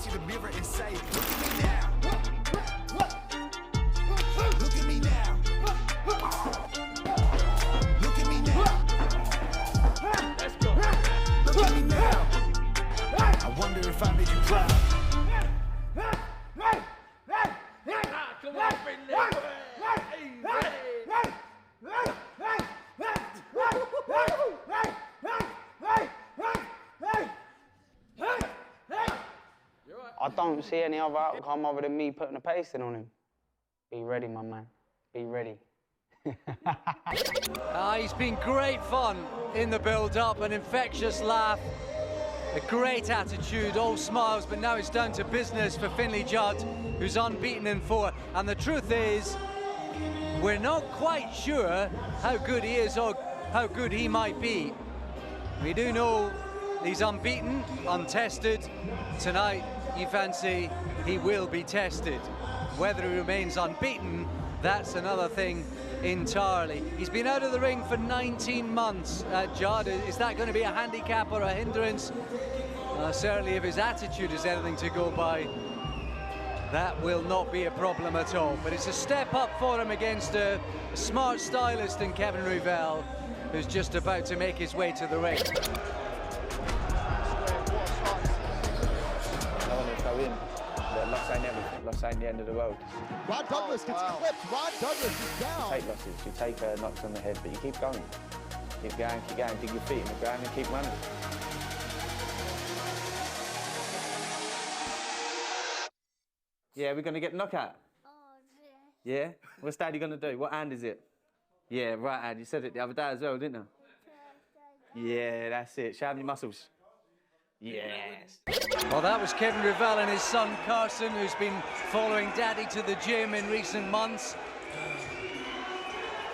see the mirror and say, look at me now. Look at me now. Look at me now. Let's go. Look at me now. I wonder if I made you proud. Come on, Fynnlie. I don't see any other outcome other than me putting a pasting on him. Be ready, my man. Be ready. He's been great fun in the build-up, an infectious laugh, a great attitude, all smiles, but now it's down to business for Fynnlie Judd, who's unbeaten in 4. And the truth is, we're not quite sure how good he is or how good he might be. We do know he's unbeaten, untested. Tonight, you fancy he will be tested. Whether he remains unbeaten, that's another thing entirely. He's been out of the ring for 19 months, Judd. Is that going to be a handicap or a hindrance? Certainly if his attitude is anything to go by, that will not be a problem at all. But it's a step up for him against a smart stylist in Kevin Reavell, who's just about to make his way to the ring. Loss ain't everything. Loss ain't the end of the world. Rod Douglas gets clipped. Rod Douglas is down. You take losses, you take knocks on the head, but you keep going. Keep going, dig your feet in the ground and keep running. Yeah, we're going to get knockout. Yeah? What's Daddy going to do? What hand is it? Yeah, right hand. You said it the other day as well, didn't you? Yeah, that's it. Show me your muscles. Yes. Well, that was Kevin Reavell and his son Carson, who's been following Daddy to the gym in recent months.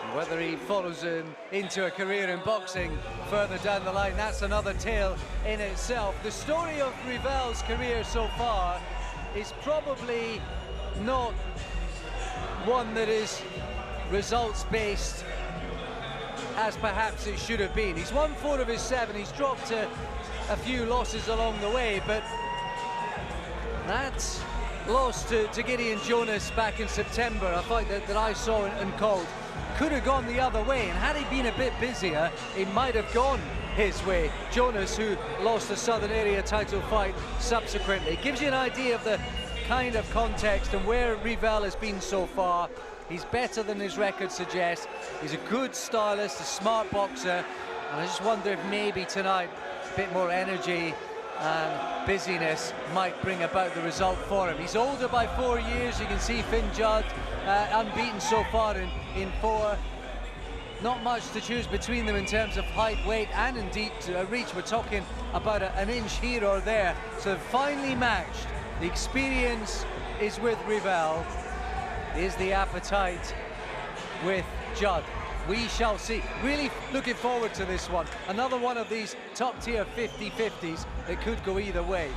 And whether he follows him into a career in boxing further down the line, that's another tale in itself. The story of Reavell's career so far is probably not one that is results-based as perhaps it should have been. He's won 4 of his 7, he's dropped a few losses along the way, but that loss to Gideon Jonas back in September, a fight that I saw and called, could have gone the other way, and had he been a bit busier, it might have gone his way. Jonas, who lost the Southern Area title fight subsequently. It gives you an idea of the kind of context and where Reavell has been so far. He's better than his record suggests. He's a good stylist, a smart boxer, and I just wonder if maybe tonight a bit more energy and busyness might bring about the result for him. He's older by 4 years. You can see Fynnlie Judd unbeaten so far in 4. Not much to choose between them in terms of height, weight, and indeed reach. We're talking about an inch here or there. So finely matched. The experience is with Reavell. Is the appetite with Judd? We shall see. Really looking forward to this one. Another one of these top-tier 50-50s that could go either way.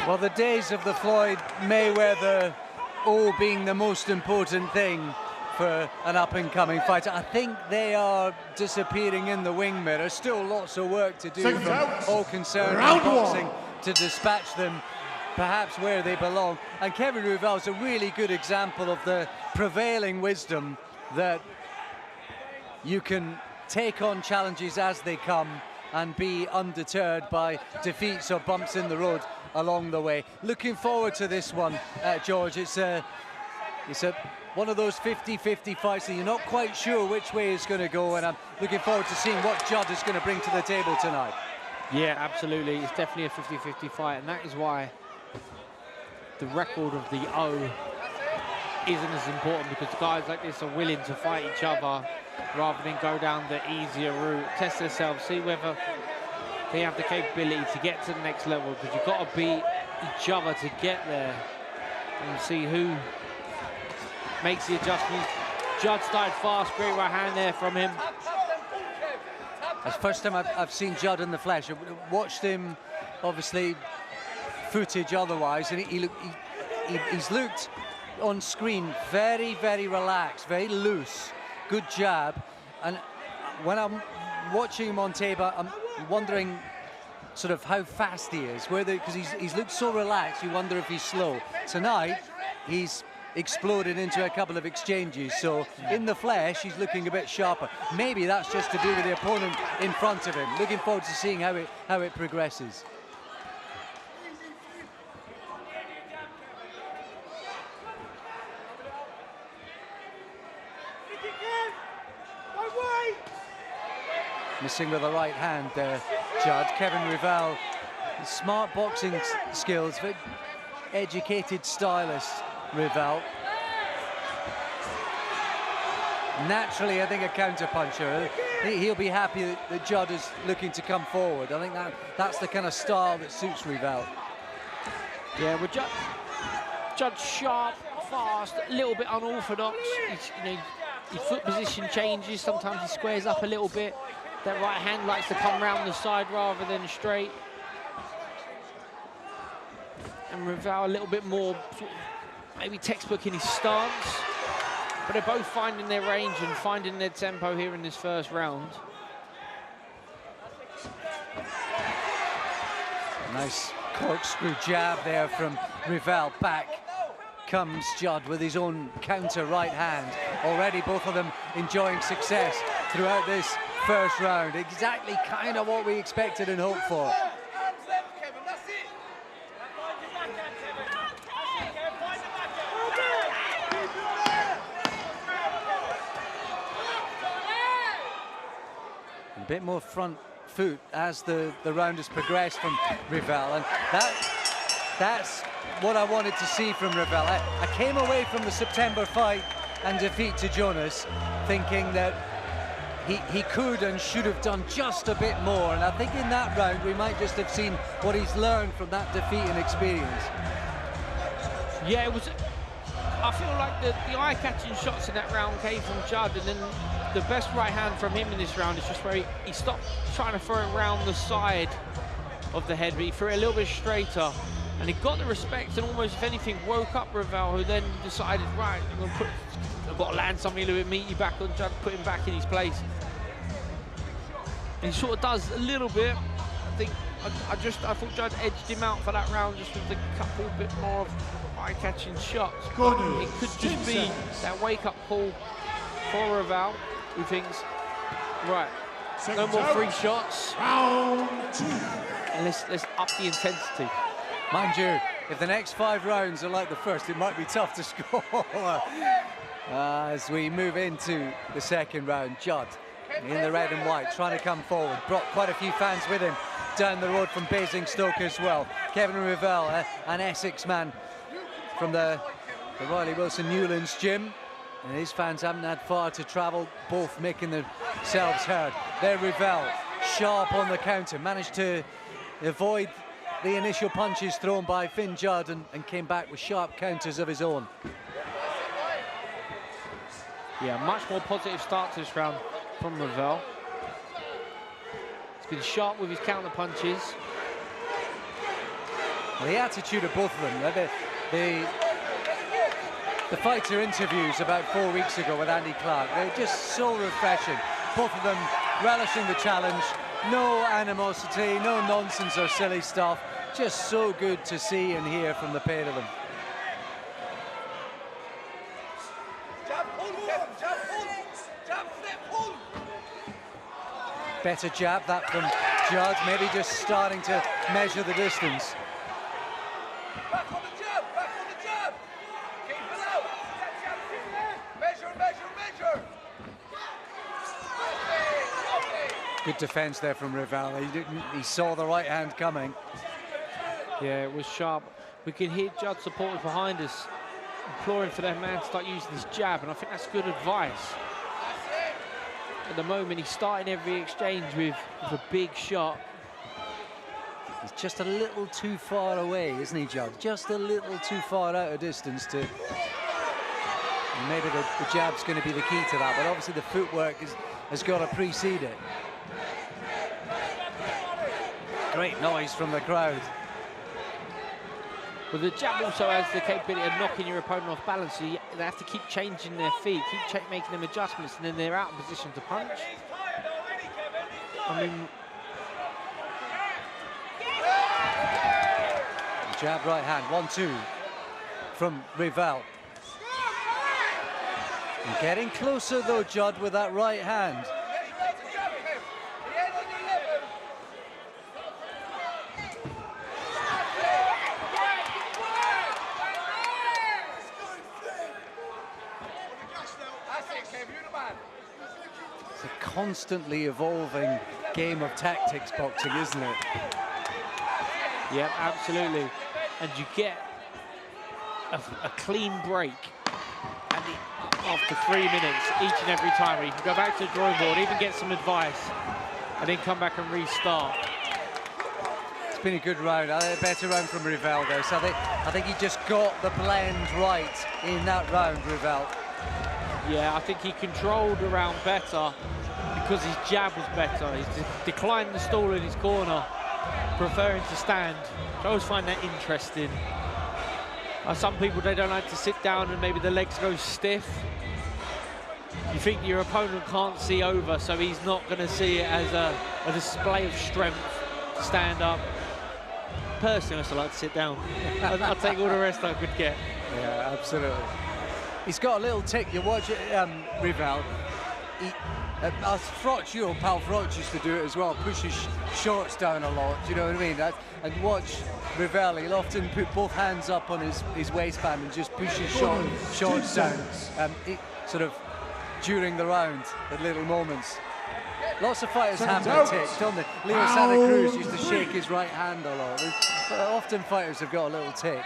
Well, the days of the Floyd Mayweather all being the most important thing for an up-and-coming fighter, I think they are disappearing in the wing mirror. Still lots of work to do from all concerned in boxing to dispatch them perhaps where they belong. And Kevin Reavell is a really good example of the prevailing wisdom that you can take on challenges as they come and be undeterred by defeats or bumps in the road along the way. Looking forward to this one, George. It's one of those 50-50 fights that you're not quite sure which way it's going to go, and I'm looking forward to seeing what Judd is going to bring to the table tonight. Yeah, absolutely. It's definitely a 50-50 fight, and that is why the record of the O isn't as important, because guys like this are willing to fight each other rather than go down the easier route, test themselves, see whether they have the capability to get to the next level, because you've got to beat each other to get there, and see who makes the adjustments. Judd started fast, great right hand there from him. That's the first time I've seen Judd in the flesh. I watched him, obviously, footage otherwise, and he's looked on screen very, very relaxed, very loose, good jab. And when I'm watching him on tape, I'm wondering sort of how fast he is, because he's looked so relaxed, you wonder if he's slow. Tonight, he's exploded into a couple of exchanges, so in the flesh, he's looking a bit sharper. Maybe that's just to do with the opponent in front of him. Looking forward to seeing how it progresses. Missing with the right hand there, Judd. Kevin Reavell, smart boxing skills, very educated stylist, Reavell. Naturally, I think a counter-puncher. He'll be happy that Judd is looking to come forward. I think that's the kind of style that suits Reavell. Yeah, well, Judd's sharp, fast, a little bit unorthodox. His foot position changes. Sometimes he squares up a little bit. That right hand likes to come round the side rather than straight. And Reavell a little bit more, maybe textbook in his stance. But they're both finding their range and finding their tempo here in this first round. Nice corkscrew jab there from Reavell. Back comes Judd with his own counter right hand. Already both of them enjoying success throughout this first round. Exactly kind of what we expected and hoped for. A bit more front foot as the round has progressed from Reavell, and that's what I wanted to see from Reavell. I came away from the September fight and defeat to Jonas thinking that he could and should have done just a bit more, and I think in that round we might just have seen what he's learned from that defeat and experience. Yeah, it was. I feel like the eye-catching shots in that round came from Judd, and then the best right hand from him in this round is just where he stopped trying to throw it round the side of the head, but he threw it a little bit straighter, and he got the respect and almost, if anything, woke up Reavell, who then decided, right, I've got to land something a little bit meaty back on Judd, put him back in his place. And he sort of does a little bit. I thought Judd edged him out for that round just with a couple bit more of eye-catching shots. But it could just be that wake-up call for Reavell, who thinks, right, no more free shots. Round 2. And let's up the intensity. Mind you, if the next 5 rounds are like the first, it might be tough to score. As we move into the second round, Judd in the red and white, trying to come forward. Brought quite a few fans with him down the road from Basingstoke as well. Kevin Reavell, an Essex man from the Riley Wilson Newlands gym. And his fans haven't had far to travel, both making themselves heard. There Reavell, sharp on the counter, managed to avoid the initial punches thrown by Fynnlie Judd and came back with sharp counters of his own. Yeah, much more positive start to this round from Reavell. He's been sharp with his counter punches. Well, the attitude of both of them, the fighter interviews about 4 weeks ago with Andy Clark, they're just so refreshing. Both of them relishing the challenge, no animosity, no nonsense or silly stuff. Just so good to see and hear from the pair of them. Better jab, that from Judd, maybe just starting to measure the distance. Back on the jab, back on the jab. Keep it out. Measure, measure, measure. Good defense there from Reavell. He saw the right hand coming. Yeah, it was sharp. We can hear Judd supporters behind us imploring for their man to start using his jab, and I think that's good advice. At the moment, he's starting every exchange with a big shot. He's just a little too far away, isn't he, Judd? Just a little too far out of distance to... And maybe the jab's going to be the key to that, but obviously the footwork has got to precede it. Great noise from the crowd. But the jab also has the capability of knocking your opponent off balance, so they have to keep changing their feet, keep making them adjustments, and then they're out of position to punch. I mean, Jab, right hand, 1-2 from Reavell. And getting closer though, Judd, with that right hand. It's a constantly evolving game of tactics, boxing, isn't it? Yeah, absolutely. And you get a clean break after 3 minutes each and every time, where you can go back to the drawing board, even get some advice, and then come back and restart. It's been a good round, a better round from Reavell there. So I think he just got the blend right in that round, Reavell. Yeah, I think he controlled the round better because his jab was better. He's declined the stall in his corner, preferring to stand. I always find that interesting. Some people, they don't like to sit down and maybe the legs go stiff. You think your opponent can't see over, so he's not going to see it as a display of strength to stand up. Personally, I still like to sit down. I'll take all the rest I could get. Yeah, absolutely. He's got a little tick. You watch it, Reavell. As Frotch, your pal Frotch used to do it as well, push his shorts down a lot, do you know what I mean? And watch Reavell, he'll often put both hands up on his waistband and just push his shorts down, sort of during the round at little moments. Lots of fighters have that tick, don't they? Leo Santa Cruz used to shake his right hand a lot. Often fighters have got a little tick.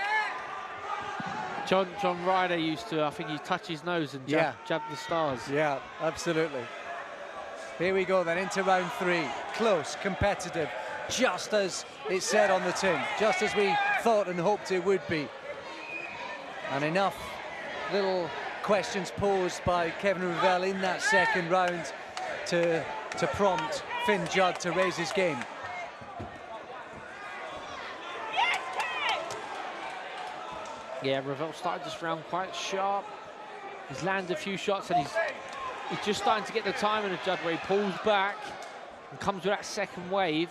John Ryder used to, I think he touched his nose and jab the stars. Yeah, absolutely. Here we go then, into round 3. Close, competitive, just as it said on the tin, just as we thought and hoped it would be. And enough little questions posed by Kevin Reavell in that second round to prompt Fynnlie Judd to raise his game. Yeah, Reavell started this round quite sharp. He's landed a few shots and he's just starting to get the timing of Judd, where he pulls back and comes with that second wave.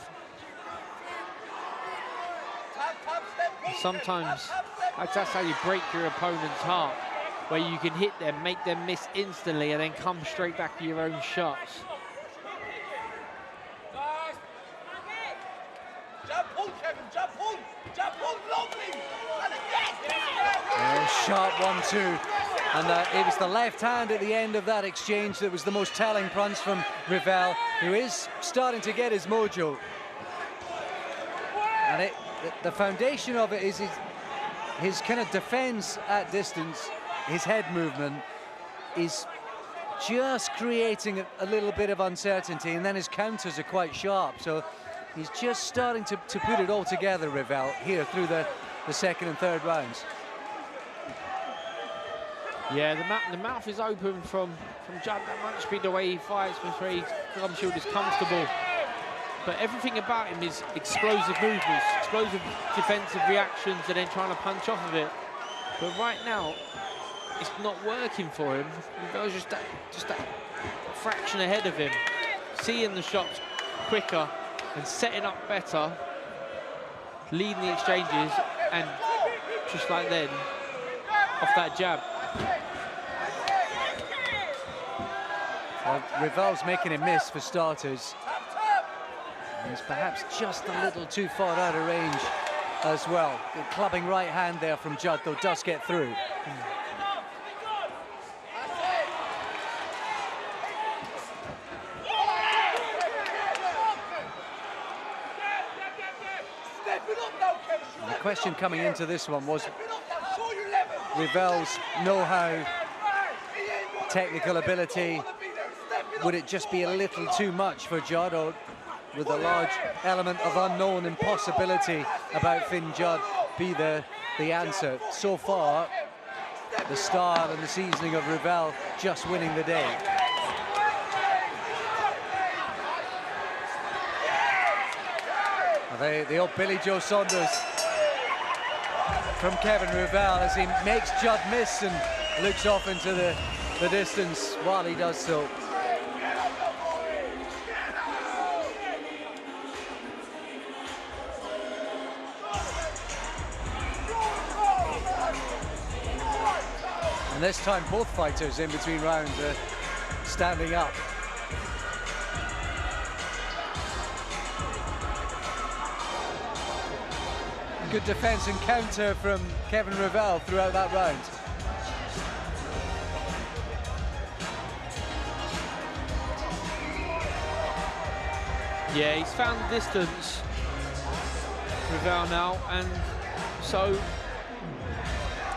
Sometimes that's how you break your opponent's heart, where you can hit them, make them miss instantly, and then come straight back to your own shots. Jump pull, Kevin, jump pull, lovely. Sharp 1-2, and it was the left hand at the end of that exchange that was the most telling punch from Reavell, who is starting to get his mojo. And the foundation of it is his kind of defense at distance, his head movement is just creating a little bit of uncertainty, and then his counters are quite sharp. So he's just starting to put it all together, Reavell, here through the second and third rounds. Yeah, the mouth is open from Judd. That might be the way he fights, where he comes is comfortable. But everything about him is explosive movements, explosive defensive reactions, and then trying to punch off of it. But right now, it's not working for him. Reavell's just that fraction ahead of him, seeing the shots quicker and setting up better, leading the exchanges, and just like then, off that jab. Well, Reavell's making him miss for starters. He's perhaps just a little too far out of range as well. The clubbing right hand there from Judd, though, does get through. And the question coming into this one was Reavell's know-how, technical ability. Would it just be a little too much for Judd, or with a large element of unknown impossibility about Fynnlie Judd be the answer? So far, the style and the seasoning of Reavell just winning the day. The old Billy Joe Saunders from Kevin Reavell as he makes Judd miss and looks off into the distance while he does so. And this time both fighters in between rounds are standing up. Good defense and counter from Kevin Reavell throughout that round. Yeah, he's found the distance, Reavell now, and so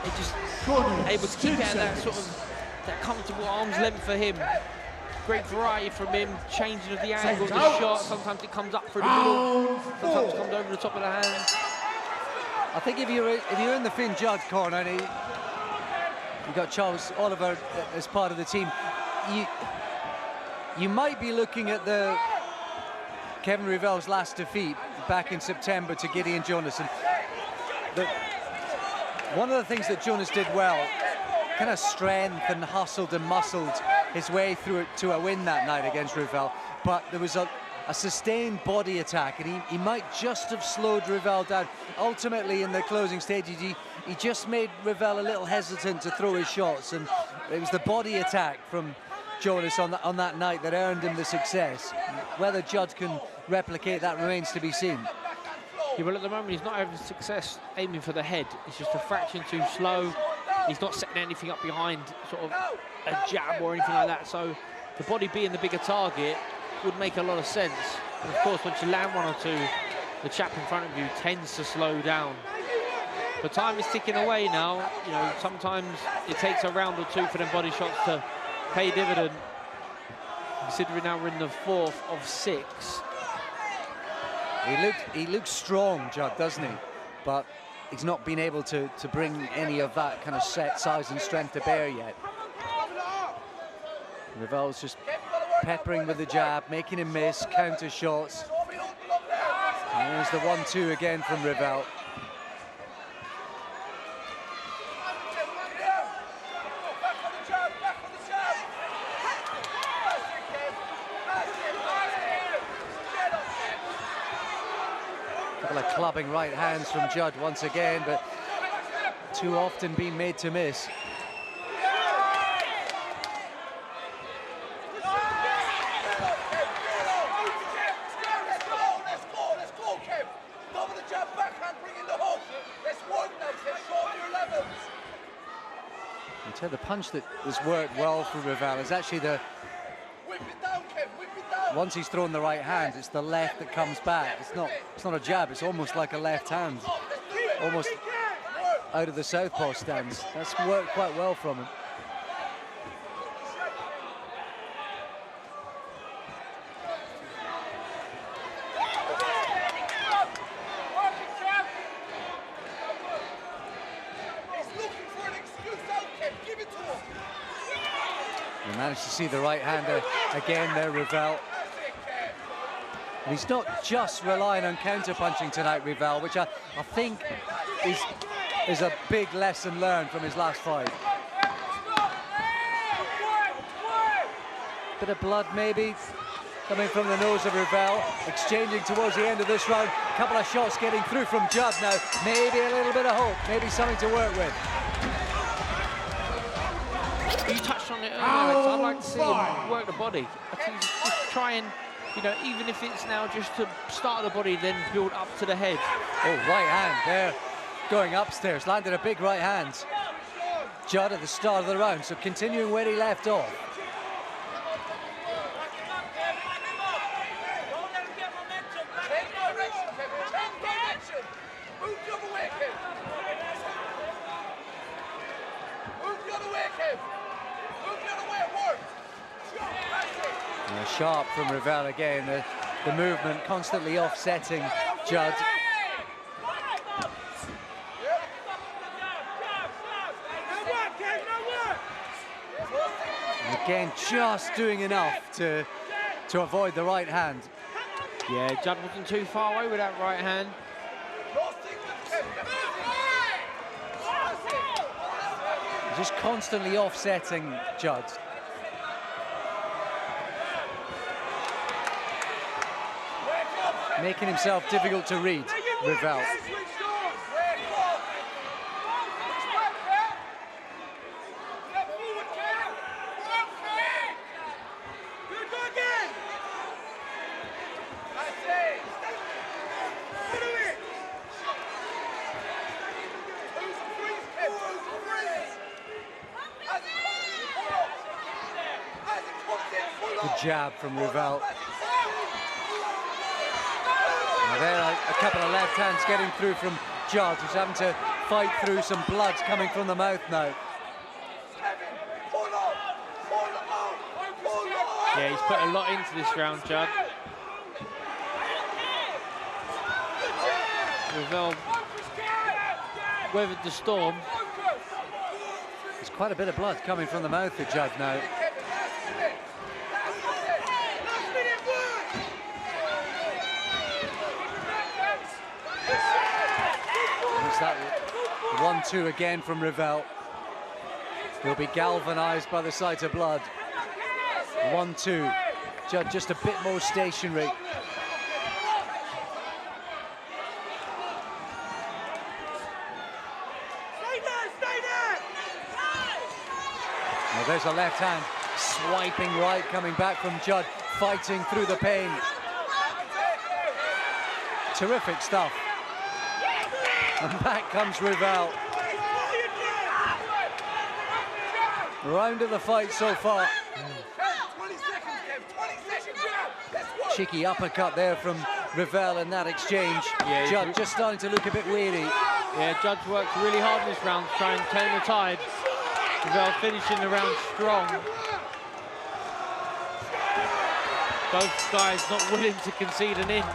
he just able to keep it at that sort of that comfortable arm's length for him. Great variety from him, changing of the angle of the shot. Sometimes it comes up through the middle, sometimes it comes over the top of the hand. I think if you're in the Fynnlie Judd corner, and you've got Charles Oliver as part of the team, you might be looking at the Kevin Reavell's last defeat back in September to Gideon Jonas. And one of the things that Jonas did well, kind of strength and hustled and muscled his way through it to a win that night against Reavell, but there was a sustained body attack, and he might just have slowed Reavell down. Ultimately, in the closing stages, he just made Reavell a little hesitant to throw his shots, and it was the body attack from Jonas on that night that earned him the success. Whether Judd can replicate that remains to be seen. Yeah, well, at the moment he's not having success aiming for the head. It's just a fraction too slow. He's not setting anything up behind sort of a jab or anything like that. So the body being the bigger target would make a lot of sense. And of course, once you land one or two, the chap in front of you tends to slow down. But time is ticking away now. You know, sometimes it takes a round or two for them body shots to pay dividend. Considering now we're in the 4th of 6. He looks strong, Judd, doesn't he? But he's not been able to bring any of that kind of set size and strength to bear yet. Reavell's just peppering with the jab, making him miss, counter shots. And there's the 1-2 again from Reavell. Couple of clubbing right hands from Judd once again, but too often being made to miss. The punch that has worked well for Reavell is actually once he's thrown the right hand, it's the left that comes back. It's not a jab, it's almost like a left hand, almost out of the southpaw stance. That's worked quite well from him. We managed to see the right hander again there, Reavell. And he's not just relying on counter-punching tonight, Reavell, which I think is a big lesson learned from his last fight. Bit of blood maybe coming from the nose of Reavell, exchanging towards the end of this round. A couple of shots getting through from Judd now. Maybe a little bit of hope, maybe something to work with. You touched on it earlier, so I'd like to see him work the body. I think just try and, you know, even if it's now just to start the body, then build up to the head. Oh, right hand there, going upstairs, landed a big right hand. Judd at the start of the round, so continuing where he left off. Sharp from Reavell again, the movement constantly offsetting Judd. And again, just doing enough to avoid the right hand. Yeah, Judd wasn't too far away with that right hand. Just constantly offsetting Judd. Making himself difficult to read, Reavell. the jab from Reavell. Now there are a couple of left hands getting through from Judd, who's having to fight through some blood coming from the mouth now. Yeah, he's put a lot into this round, Judd. Reavell weathered the storm. There's quite a bit of blood coming from the mouth of Judd now. There's that 1-2 again from Reavell. He'll be galvanised by the sight of blood. 1-2. Judd just a bit more stationary. Now there's a left hand swiping right, coming back from Judd, fighting through the pain. Terrific stuff. And back comes Reavell. Round of the fight so far. Cheeky uppercut there from Reavell in that exchange. Yeah, Judd just starting to look a bit weary. Yeah, Judd's worked really hard this round to try and turn the tide. Reavell finishing the round strong. Both guys not willing to concede an inch.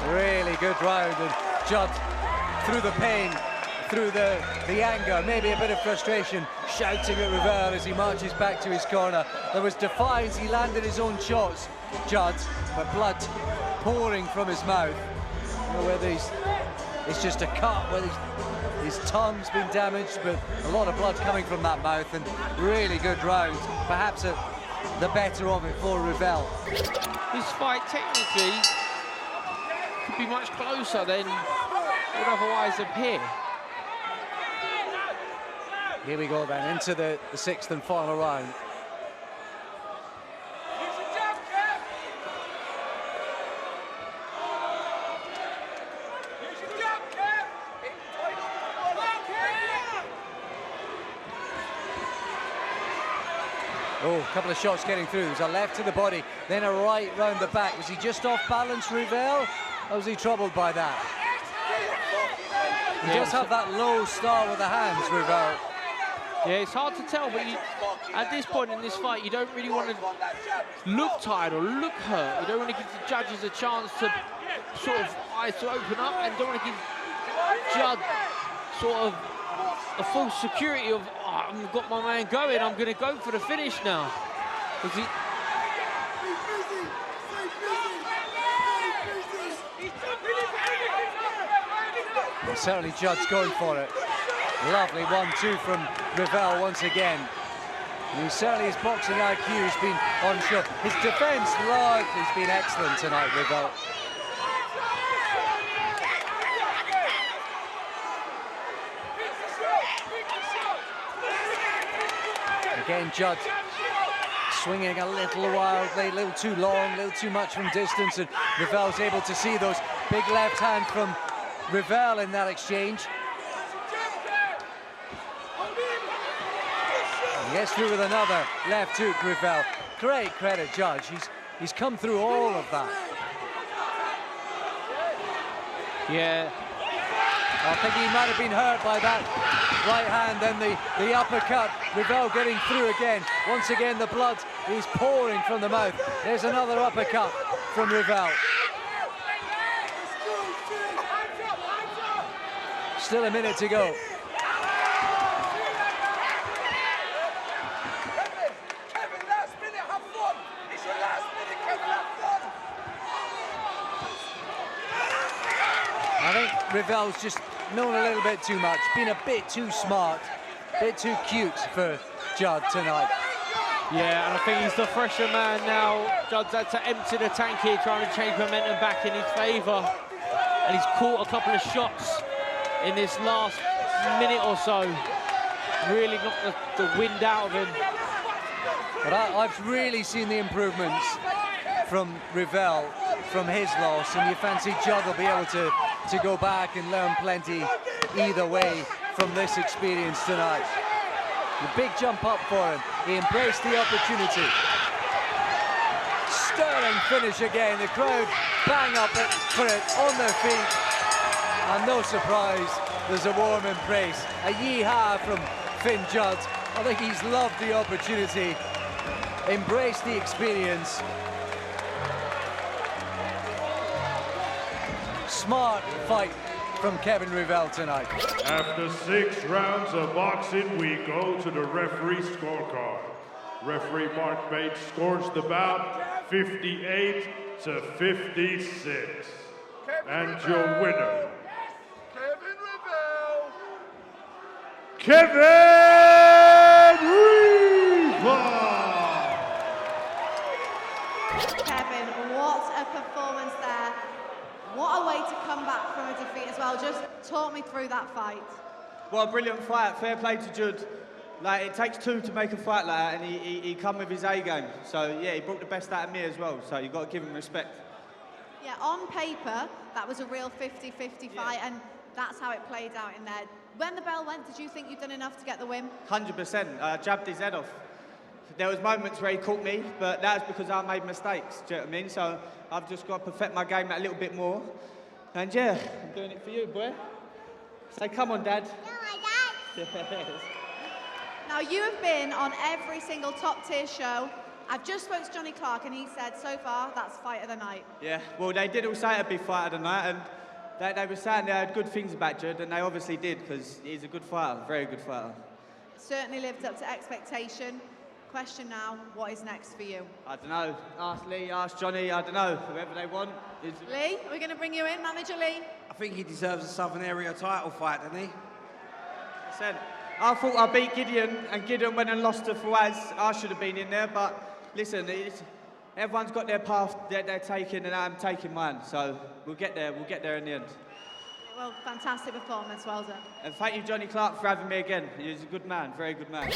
Really good round, and Judd, through the pain, through the anger, maybe a bit of frustration, shouting at Reavell as he marches back to his corner. There was defiance, he landed his own shots, Judd, but blood pouring from his mouth. I don't know whether it's just a cut, whether his tongue's been damaged, but a lot of blood coming from that mouth, and really good round. Perhaps the better of it for Reavell. This fight technically could be much closer than would otherwise appear. Here we go then, into the sixth and final round. Oh, a couple of shots getting through. There's a left to the body, then a right round the back. Was he just off balance, Reavell? Or was he troubled by that? He does have that low start with the hands, Reavell. Yeah, it's hard to tell, but at this point in this fight, you don't really want to look tired or look hurt. You don't want to give the judges a chance to sort of eyes to open up, and don't want to give Judd sort of a false security of, oh, I've got my man going, I'm going to go for the finish now. Well, certainly Judd's going for it. Lovely 1-2 from Reavell once again. And certainly his boxing IQ has been on show. His defence largely has been excellent tonight, Reavell. Again, Judd swinging a little wildly, a little too long, a little too much from distance, and Reavell's able to see those big left hand from Reavell in that exchange. And gets through with another left hook, Reavell. Great credit, Judge. He's come through all of that. Yeah. I think he might have been hurt by that right hand, then the uppercut. Reavell getting through again. Once again, the blood is pouring from the mouth. There's another uppercut from Reavell. Still a minute to go. Kevin, last minute, have fun. It's your last minute, Kevin, have fun. I think Reavell's just known a little bit too much, been a bit too smart, a bit too cute for Judd tonight. Yeah, and I think he's the fresher man now. Judd's had to empty the tank here, trying to change momentum back in his favour. And he's caught a couple of shots in this last minute or so. Really knocked the wind out of him. But I've really seen the improvements from Reavell from his loss, and you fancy Judd will be able to go back and learn plenty either way from this experience tonight. The big jump up for him. He embraced the opportunity. satisfying finish again. The crowd bang up for it on their feet. And no surprise, there's a warm embrace. A yee-haw from Fynnlie Judd. I think he's loved the opportunity, embraced the experience. Smart fight from Kevin Reavell tonight. After 6 rounds of boxing, we go to the referee scorecard. Referee Mark Bates scores the bout 58 to 56. And your winner, Kevin Reavell. Kevin Reavell! Kevin, what a performance there. What a way to come back from a defeat as well. Just talk me through that fight. What a brilliant fight. Fair play to Judd. Like, it takes 2 to make a fight like that, and he come with his A game. So, yeah, he brought the best out of me as well. So you've got to give him respect. Yeah, on paper, that was a real 50-50 fight, and that's how it played out in there. When the bell went, did you think you'd done enough to get the win? 100%. Jabbed his head off. There was moments where he caught me, but that was because I made mistakes, do you know what I mean? So I've just got to perfect my game a little bit more. And yeah, I'm doing it for you, boy. Say, come on, Dad. Come on, Dad. Yes. Now, you have been on every single top-tier show. I've just spoke to Johnny Clark, and he said, so far, that's fight of the night. Yeah, well, they did all say it'd be fight of the night, and they were saying they had good things about Judd, and they obviously did, because he's a good fighter, very good fighter. Certainly lived up to expectation. Question now, what is next for you? I don't know. Ask Lee, ask Johnny, I don't know. Whoever they want. Lee, we're going to bring you in, Manager Lee. I think he deserves a Southern Area title fight, doesn't he? I thought I beat Gideon, and Gideon went and lost to Fawaz. I should have been in there, but listen, everyone's got their path that they're taking, and I'm taking mine. So we'll get there in the end. Well, fantastic performance, well done. And thank you, Johnny Clark, for having me again. He's a good man, very good man.